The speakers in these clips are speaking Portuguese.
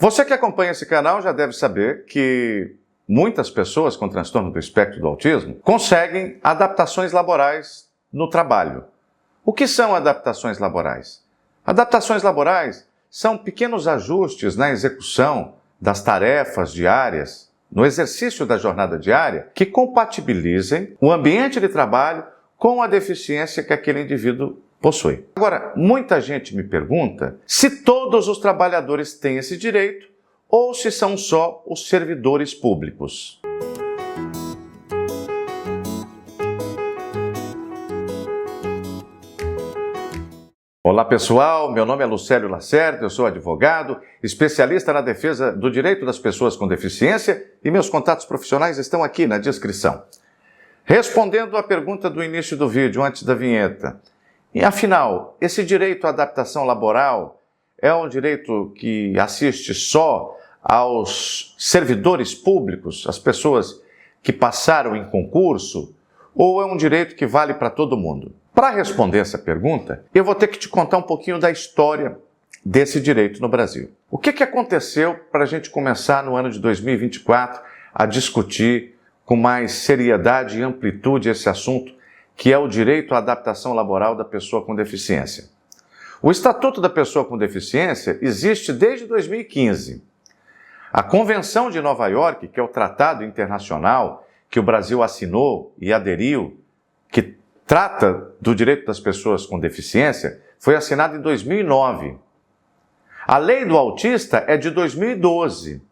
Você que acompanha esse canal já deve saber que muitas pessoas com transtorno do espectro do autismo conseguem adaptações laborais no trabalho. O que são adaptações laborais? Adaptações laborais são pequenos ajustes na execução das tarefas diárias, no exercício da jornada diária, que compatibilizem o ambiente de trabalho com a deficiência que aquele indivíduo possui. Agora, muita gente me pergunta se todos os trabalhadores têm esse direito ou se são só os servidores públicos. Olá pessoal, meu nome é Lucélio Lacerda, eu sou advogado, especialista na defesa do direito das pessoas com deficiência e meus contatos profissionais estão aqui na descrição. Respondendo à pergunta do início do vídeo, antes da vinheta, e afinal, esse direito à adaptação laboral é um direito que assiste só aos servidores públicos, as pessoas que passaram em concurso, ou é um direito que vale para todo mundo? Para responder essa pergunta, eu vou ter que te contar um pouquinho da história desse direito no Brasil. O que aconteceu para a gente começar no ano de 2024 a discutir com mais seriedade e amplitude esse assunto, que é o direito à adaptação laboral da pessoa com deficiência? O Estatuto da Pessoa com Deficiência existe desde 2015. A Convenção de Nova York, que é o tratado internacional que o Brasil assinou e aderiu, que trata do direito das pessoas com deficiência, foi assinada em 2009. A Lei do Autista é de 2012.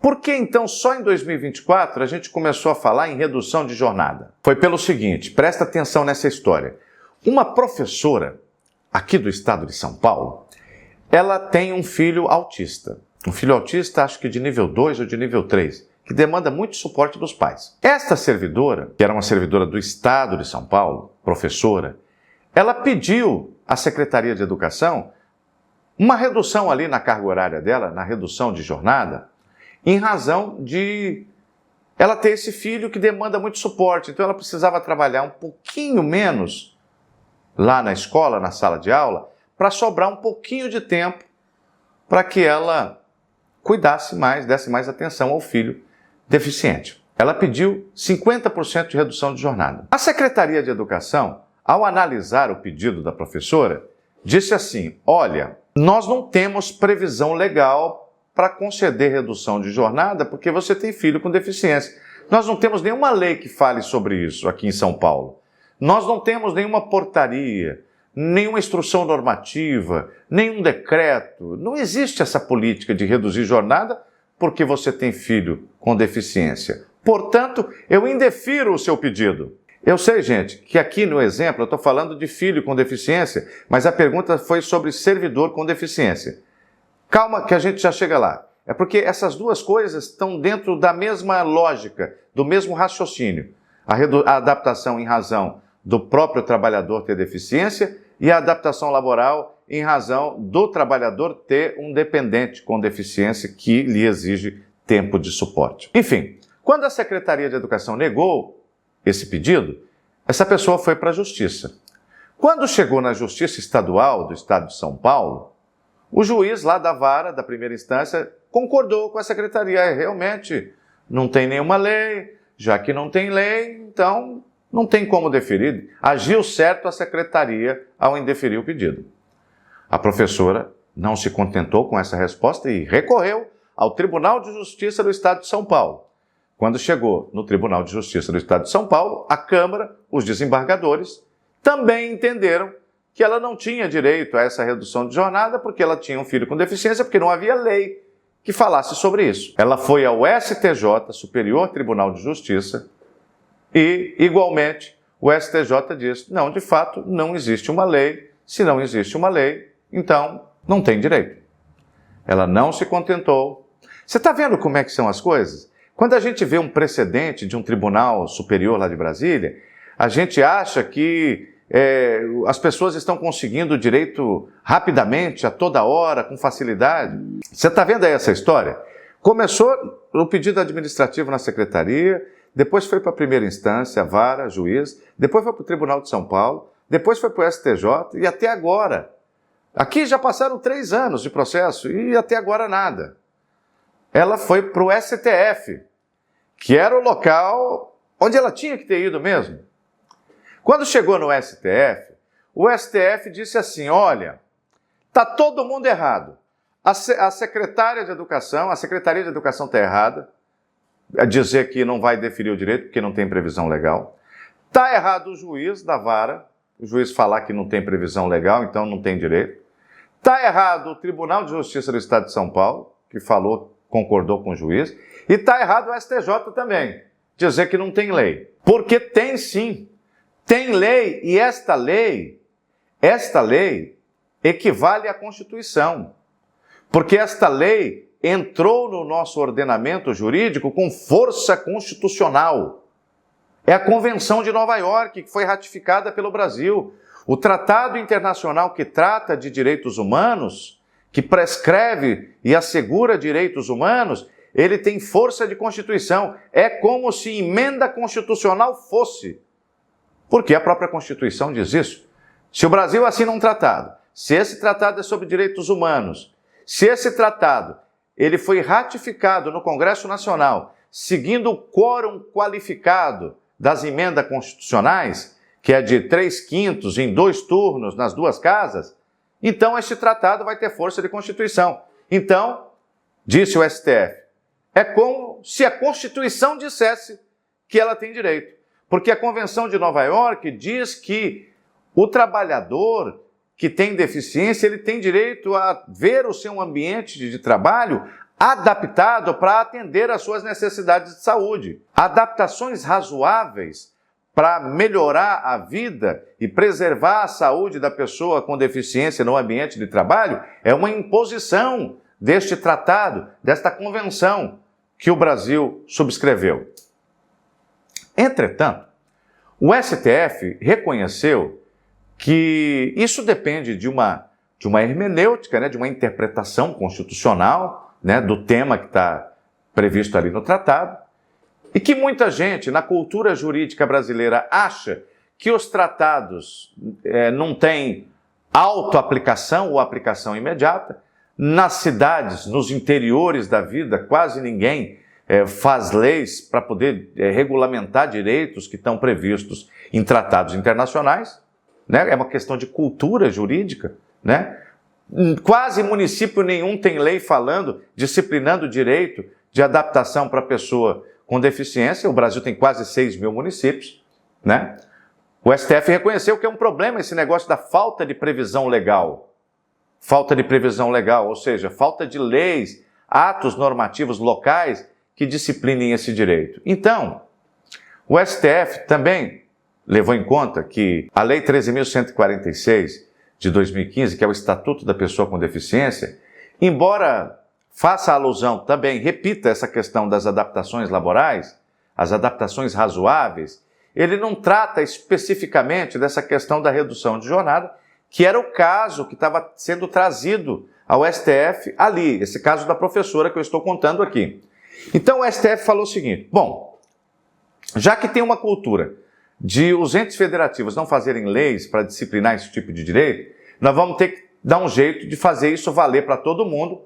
Por que então só em 2024 a gente começou a falar em redução de jornada? Foi pelo seguinte, presta atenção nessa história. Uma professora aqui do estado de São Paulo, ela tem um filho autista. Um filho autista, acho que de nível 2 ou de nível 3, que demanda muito suporte dos pais. Esta servidora, que era uma servidora do estado de São Paulo, professora, ela pediu à Secretaria de Educação uma redução ali na carga horária dela, na redução de jornada, em razão de ela ter esse filho que demanda muito suporte. Então ela precisava trabalhar um pouquinho menos lá na escola, na sala de aula, para sobrar um pouquinho de tempo para que ela cuidasse mais, desse mais atenção ao filho deficiente. Ela pediu 50% de redução de jornada. A Secretaria de Educação, ao analisar o pedido da professora, disse assim: olha, nós não temos previsão legal para conceder redução de jornada porque você tem filho com deficiência. Nós não temos nenhuma lei que fale sobre isso aqui em São Paulo. Nós não temos nenhuma portaria, nenhuma instrução normativa, nenhum decreto. Não existe essa política de reduzir jornada porque você tem filho com deficiência. Portanto, eu indefiro o seu pedido. Eu sei, gente, que aqui no exemplo eu estou falando de filho com deficiência, mas a pergunta foi sobre servidor com deficiência. Calma que a gente já chega lá. É porque essas duas coisas estão dentro da mesma lógica, do mesmo raciocínio. A adaptação em razão do próprio trabalhador ter deficiência e a adaptação laboral em razão do trabalhador ter um dependente com deficiência que lhe exige tempo de suporte. Enfim, quando a Secretaria de Educação negou esse pedido, essa pessoa foi para a Justiça. Quando chegou na Justiça Estadual do Estado de São Paulo, o juiz lá da vara, da primeira instância, concordou com a Secretaria. Realmente, não tem nenhuma lei, já que não tem lei, então não tem como deferir. Agiu certo a Secretaria ao indeferir o pedido. A professora não se contentou com essa resposta e recorreu ao Tribunal de Justiça do Estado de São Paulo. Quando chegou no Tribunal de Justiça do Estado de São Paulo, a Câmara, os desembargadores, também entenderam que ela não tinha direito a essa redução de jornada porque ela tinha um filho com deficiência, porque não havia lei que falasse sobre isso. Ela foi ao STJ, Superior Tribunal de Justiça, e, igualmente, o STJ diz: não, de fato, não existe uma lei. Se não existe uma lei, então não tem direito. Ela não se contentou. Você está vendo como é que são as coisas? Quando a gente vê um precedente de um tribunal superior lá de Brasília, a gente acha que as pessoas estão conseguindo o direito rapidamente, a toda hora, com facilidade. Você está vendo aí essa história? Começou o pedido administrativo na Secretaria, depois foi para a primeira instância, a vara, juiz, depois foi para o Tribunal de São Paulo, depois foi para o STJ e até agora. Aqui já passaram 3 anos de processo e até agora nada. ela foi para o STF, que era o local onde ela tinha que ter ido mesmo. Quando chegou no STF, o STF disse assim, olha, está todo mundo errado. A Secretaria de Educação está errada, a dizer que não vai deferir o direito porque não tem previsão legal. Está errado o juiz da vara, o juiz falar que não tem previsão legal, então não tem direito. Está errado o Tribunal de Justiça do Estado de São Paulo, que falou, concordou com o juiz. E está errado o STJ também, dizer que não tem lei. Porque tem sim, tem lei, e esta lei equivale à Constituição. Porque esta lei entrou no nosso ordenamento jurídico com força constitucional. É a Convenção de Nova York, que foi ratificada pelo Brasil. O tratado internacional que trata de direitos humanos, que prescreve e assegura direitos humanos, ele tem força de Constituição. É como se emenda constitucional fosse. Porque a própria Constituição diz isso. Se o Brasil assina um tratado, se esse tratado é sobre direitos humanos, se esse tratado ele foi ratificado no Congresso Nacional, seguindo o quórum qualificado das emendas constitucionais, que é de 3/5 em 2 turnos nas 2 casas, então este tratado vai ter força de Constituição. Então, disse o STF, é como se a Constituição dissesse que ela tem direito. Porque a Convenção de Nova York diz que o trabalhador que tem deficiência, ele tem direito a ver o seu ambiente de trabalho adaptado para atender às suas necessidades de saúde. Adaptações razoáveis para melhorar a vida e preservar a saúde da pessoa com deficiência no ambiente de trabalho é uma imposição deste tratado, desta convenção que o Brasil subscreveu. Entretanto, o STF reconheceu que isso depende de uma hermenêutica, de uma interpretação constitucional, do tema que está previsto ali no tratado, e que muita gente na cultura jurídica brasileira acha que os tratados não têm autoaplicação ou aplicação imediata. Nas cidades, nos interiores da vida, quase ninguém faz leis para poder regulamentar direitos que estão previstos em tratados internacionais. É uma questão de cultura jurídica. Quase município nenhum tem lei falando, disciplinando o direito de adaptação para a pessoa com deficiência. O Brasil tem quase 6 mil municípios. O STF reconheceu que é um problema esse negócio da falta de previsão legal. Falta de previsão legal, ou seja, falta de leis, atos normativos locais que disciplinem esse direito. Então, o STF também levou em conta que a Lei 13.146 de 2015, que é o Estatuto da Pessoa com Deficiência, embora faça alusão também, repita essa questão das adaptações laborais, as adaptações razoáveis, ele não trata especificamente dessa questão da redução de jornada, que era o caso que estava sendo trazido ao STF ali, esse caso da professora que eu estou contando aqui. Então o STF falou o seguinte, bom, já que tem uma cultura de os entes federativos não fazerem leis para disciplinar esse tipo de direito, nós vamos ter que dar um jeito de fazer isso valer para todo mundo,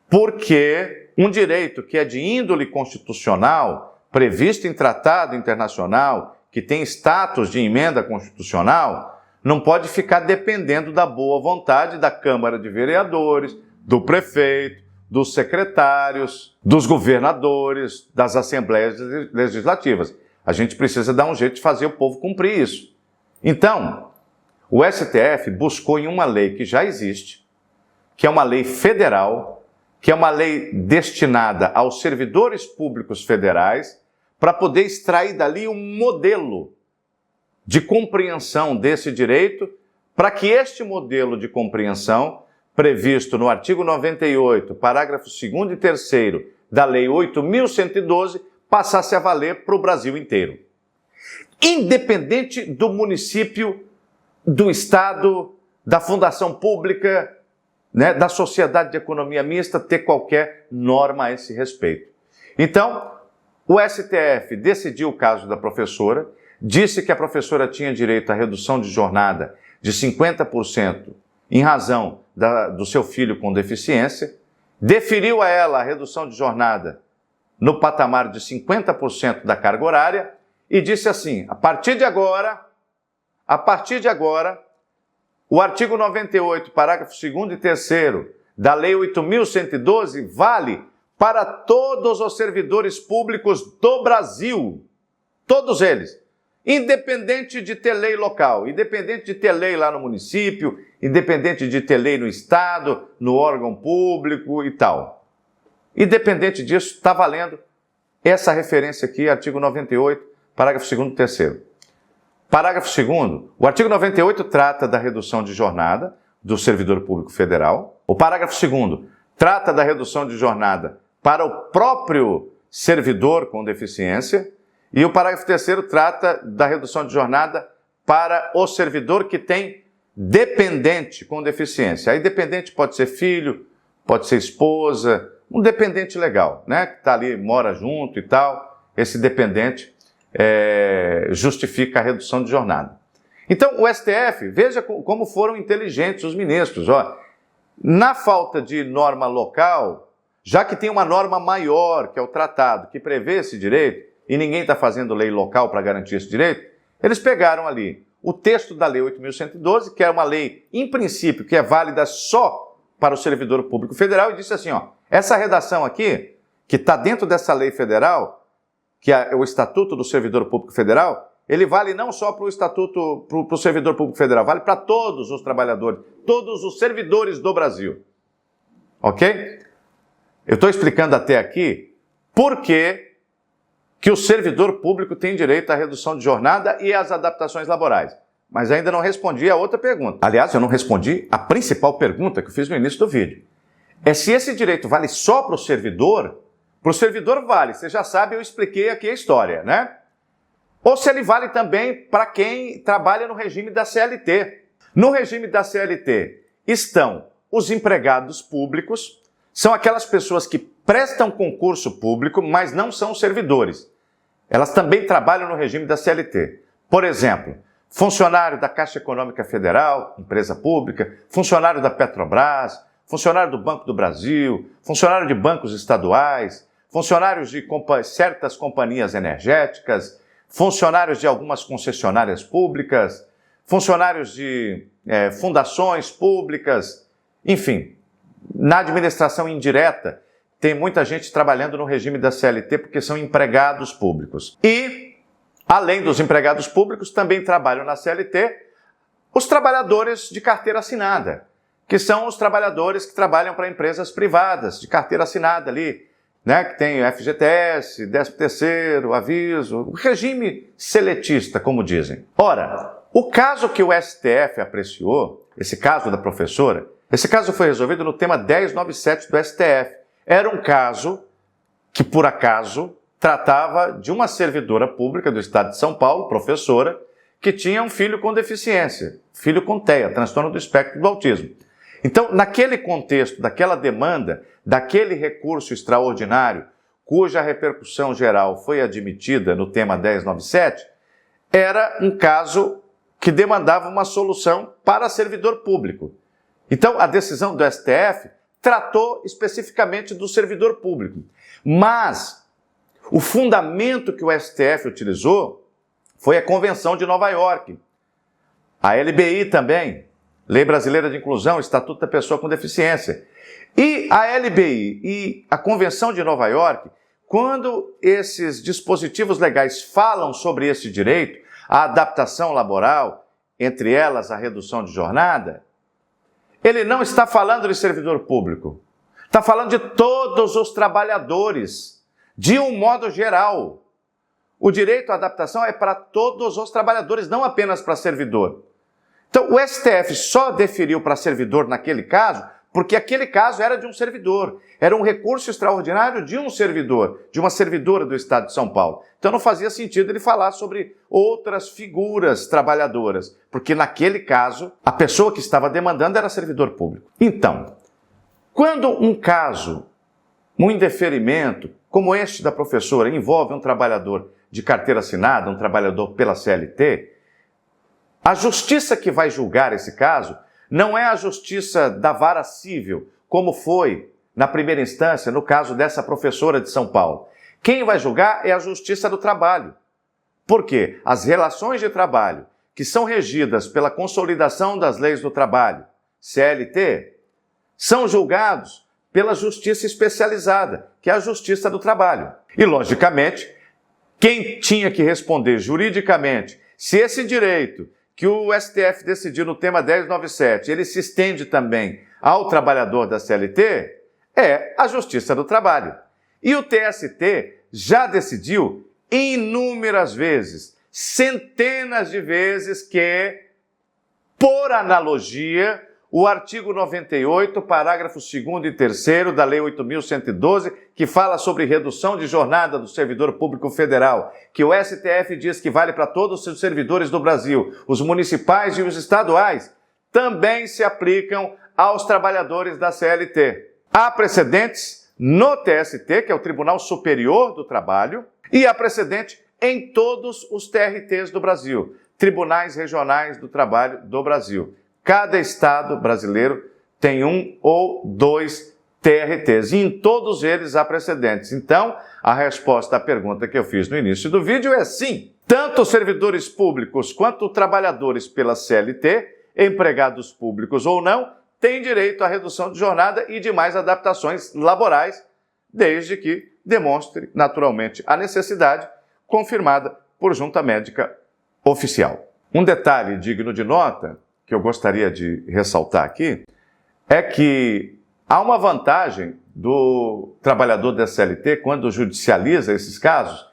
porque um direito que é de índole constitucional, previsto em tratado internacional, que tem status de emenda constitucional, não pode ficar dependendo da boa vontade da Câmara de Vereadores, do prefeito, dos secretários, dos governadores, das assembleias legislativas. A gente precisa dar um jeito de fazer o povo cumprir isso. Então, o STF buscou em uma lei que já existe, que é uma lei federal, que é uma lei destinada aos servidores públicos federais, para poder extrair dali um modelo de compreensão desse direito, para que este modelo de compreensão, previsto no artigo 98, parágrafos 2º e 3º da Lei 8.112, passasse a valer para o Brasil inteiro. Independente do município, do Estado, da fundação pública, da sociedade de economia mista, ter qualquer norma a esse respeito. Então, o STF decidiu o caso da professora, disse que a professora tinha direito à redução de jornada de 50% em razão do seu filho com deficiência, deferiu a ela a redução de jornada no patamar de 50% da carga horária e disse assim: a partir de agora, o artigo 98, parágrafo 2º e 3º da Lei 8.112 vale para todos os servidores públicos do Brasil, todos eles, independente de ter lei local, independente de ter lei lá no município, independente de ter lei no estado, no órgão público e tal. Independente disso, está valendo essa referência aqui, artigo 98, parágrafo 2º e 3º. Parágrafo 2º, o artigo 98 trata da redução de jornada do servidor público federal. O parágrafo 2º trata da redução de jornada para o próprio servidor com deficiência. E o parágrafo 3º trata da redução de jornada para o servidor que tem dependente com deficiência. Aí dependente pode ser filho, pode ser esposa, um dependente legal, né? Que está ali, mora junto e tal. Esse dependente justifica a redução de jornada. Então, o STF, veja como foram inteligentes os ministros. Ó, na falta de norma local, já que tem uma norma maior, que é o tratado, que prevê esse direito, e ninguém está fazendo lei local para garantir esse direito, eles pegaram ali o texto da Lei 8.112, que é uma lei, em princípio, que é válida só para o servidor público federal, e disse assim, ó, essa redação aqui, que está dentro dessa lei federal, que é o Estatuto do Servidor Público Federal, ele vale não só para o Estatuto, para o Servidor Público Federal, vale para todos os trabalhadores, todos os servidores do Brasil. Ok? Eu estou explicando até aqui por que o servidor público tem direito à redução de jornada e às adaptações laborais. Mas ainda não respondi a outra pergunta. Aliás, eu não respondi a principal pergunta que eu fiz no início do vídeo. É se esse direito vale só para o servidor vale. Você já sabe, eu expliquei aqui a história, né? Ou se ele vale também para quem trabalha no regime da CLT. No regime da CLT estão os empregados públicos, são aquelas pessoas que prestam concurso público, mas não são servidores. Elas também trabalham no regime da CLT. Por exemplo, funcionário da Caixa Econômica Federal, empresa pública, funcionário da Petrobras, funcionário do Banco do Brasil, funcionário de bancos estaduais, funcionários de certas companhias energéticas, funcionários de algumas concessionárias públicas, funcionários de fundações públicas, enfim, na administração indireta, tem muita gente trabalhando no regime da CLT porque são empregados públicos. E, além dos empregados públicos, também trabalham na CLT os trabalhadores de carteira assinada, que são os trabalhadores que trabalham para empresas privadas, de carteira assinada ali, né, que tem FGTS, 13º, aviso, o regime seletista, como dizem. Ora, o caso que o STF apreciou, esse caso da professora, esse caso foi resolvido no tema 1097 do STF. Era um caso que, por acaso, tratava de uma servidora pública do estado de São Paulo, professora, que tinha um filho com deficiência, filho com TEA, transtorno do espectro do autismo. Então, naquele contexto, daquela demanda, daquele recurso extraordinário, cuja repercussão geral foi admitida no tema 1097, era um caso que demandava uma solução para servidor público. Então, a decisão do STF tratou especificamente do servidor público. Mas o fundamento que o STF utilizou foi a Convenção de Nova York, a LBI também, Lei Brasileira de Inclusão, Estatuto da Pessoa com Deficiência. E a LBI e a Convenção de Nova York, quando esses dispositivos legais falam sobre esse direito, a adaptação laboral, entre elas a redução de jornada, ele não está falando de servidor público, está falando de todos os trabalhadores, de um modo geral. O direito à adaptação é para todos os trabalhadores, não apenas para servidor. Então, o STF só deferiu para servidor naquele caso, porque aquele caso era de um servidor, era um recurso extraordinário de um servidor, de uma servidora do Estado de São Paulo. Então não fazia sentido ele falar sobre outras figuras trabalhadoras, porque naquele caso a pessoa que estava demandando era servidor público. Então, quando um caso, um indeferimento, como este da professora, envolve um trabalhador de carteira assinada, um trabalhador pela CLT, a justiça que vai julgar esse caso não é a justiça da vara civil, como foi na primeira instância, no caso dessa professora de São Paulo. Quem vai julgar é a Justiça do Trabalho. Por quê? As relações de trabalho que são regidas pela Consolidação das Leis do Trabalho, CLT, são julgados pela Justiça Especializada, que é a Justiça do Trabalho. E, logicamente, quem tinha que responder juridicamente se esse direito que o STF decidiu no tema 1097, ele se estende também ao trabalhador da CLT, é a Justiça do Trabalho. E o TST já decidiu inúmeras vezes, centenas de vezes, que, por analogia, o artigo 98, parágrafos 2º e 3º da Lei 8.112, que fala sobre redução de jornada do servidor público federal, que o STF diz que vale para todos os servidores do Brasil, os municipais e os estaduais, também se aplicam aos trabalhadores da CLT. Há precedentes no TST, que é o Tribunal Superior do Trabalho, e há precedente em todos os TRTs do Brasil, Tribunais Regionais do Trabalho do Brasil. Cada estado brasileiro tem 1 ou 2 TRTs, e em todos eles há precedentes. Então, a resposta à pergunta que eu fiz no início do vídeo é sim. Tanto servidores públicos quanto trabalhadores pela CLT, empregados públicos ou não, têm direito à redução de jornada e demais adaptações laborais, desde que demonstre naturalmente a necessidade confirmada por junta médica oficial. Um detalhe digno de nota, que eu gostaria de ressaltar aqui, é que há uma vantagem do trabalhador da CLT quando judicializa esses casos,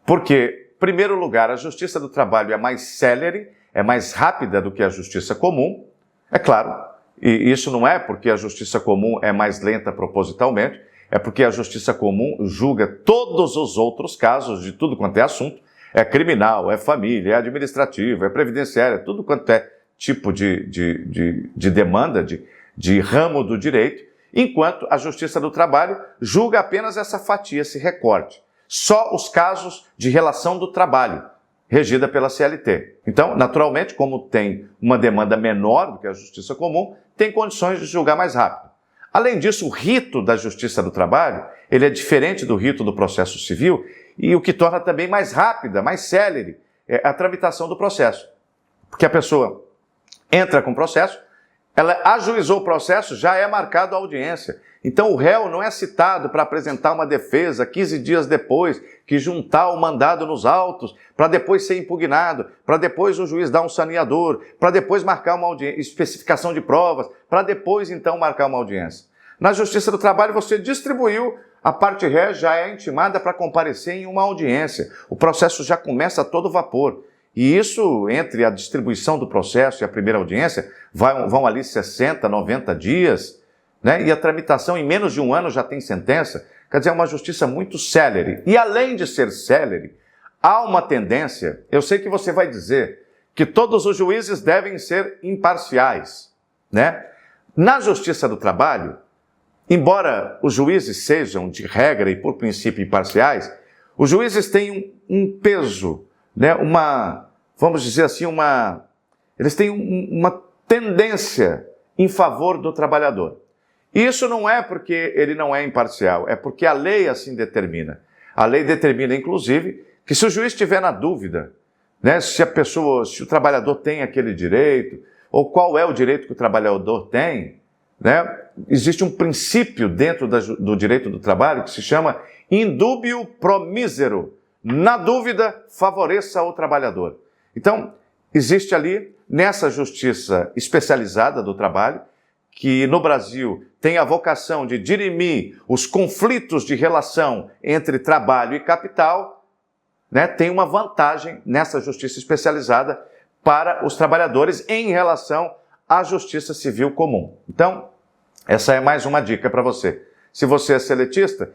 porque, em primeiro lugar, a Justiça do Trabalho é mais célere, é mais rápida do que a Justiça Comum, é claro, e isso não é porque a Justiça Comum é mais lenta propositalmente, é porque a Justiça Comum julga todos os outros casos de tudo quanto é assunto, é criminal, é família, é administrativo, é previdenciário, é tudo quanto é tipo de demanda, de ramo do direito, enquanto a Justiça do Trabalho julga apenas essa fatia, esse recorte. Só os casos de relação do trabalho, regida pela CLT. Então, naturalmente, como tem uma demanda menor do que a Justiça Comum, tem condições de julgar mais rápido. Além disso, o rito da Justiça do Trabalho, ele é diferente do rito do processo civil, e o que torna também mais rápida, mais célere, a tramitação do processo. Porque a pessoa entra com o processo, ela ajuizou o processo, já é marcado a audiência. Então o réu não é citado para apresentar uma defesa 15 dias depois, que juntar o mandado nos autos, para depois ser impugnado, para depois o juiz dar um saneador, para depois marcar uma audiência, especificação de provas, para depois então marcar uma audiência. Na Justiça do Trabalho você distribuiu, a parte ré já é intimada para comparecer em uma audiência. O processo já começa a todo vapor. E isso, entre a distribuição do processo e a primeira audiência, vão ali 60, 90 dias, né? E a tramitação em menos de um ano já tem sentença. Quer dizer, é uma justiça muito célere. E além de ser célere, há uma tendência, eu sei que você vai dizer, que todos os juízes devem ser imparciais, né? Na Justiça do Trabalho, embora os juízes sejam, de regra e por princípio, imparciais, os juízes têm um peso, né, vamos dizer assim, eles têm uma tendência em favor do trabalhador. E isso não é porque ele não é imparcial, é porque a lei assim determina. A lei determina, inclusive, que se o juiz estiver na dúvida, né, se o trabalhador tem aquele direito, ou qual é o direito que o trabalhador tem, né, existe um princípio dentro do direito do trabalho que se chama indúbio pro misero. Na dúvida, favoreça o trabalhador. Então, existe ali, nessa justiça especializada do trabalho, que no Brasil tem a vocação de dirimir os conflitos de relação entre trabalho e capital, né, tem uma vantagem nessa justiça especializada para os trabalhadores em relação à justiça civil comum. Então, essa é mais uma dica para você. Se você é seletista,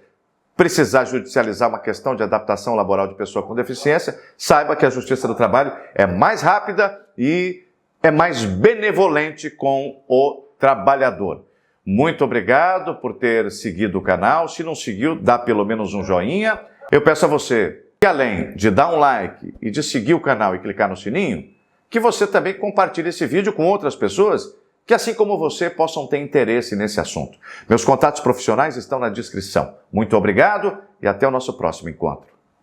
precisar judicializar uma questão de adaptação laboral de pessoa com deficiência, saiba que a Justiça do Trabalho é mais rápida e é mais benevolente com o trabalhador. Muito obrigado por ter seguido o canal. Se não seguiu, dá pelo menos um joinha. Eu peço a você que, além de dar um like e de seguir o canal e clicar no sininho, que você também compartilhe esse vídeo com outras pessoas que, assim como você, possam ter interesse nesse assunto. Meus contatos profissionais estão na descrição. Muito obrigado e até o nosso próximo encontro.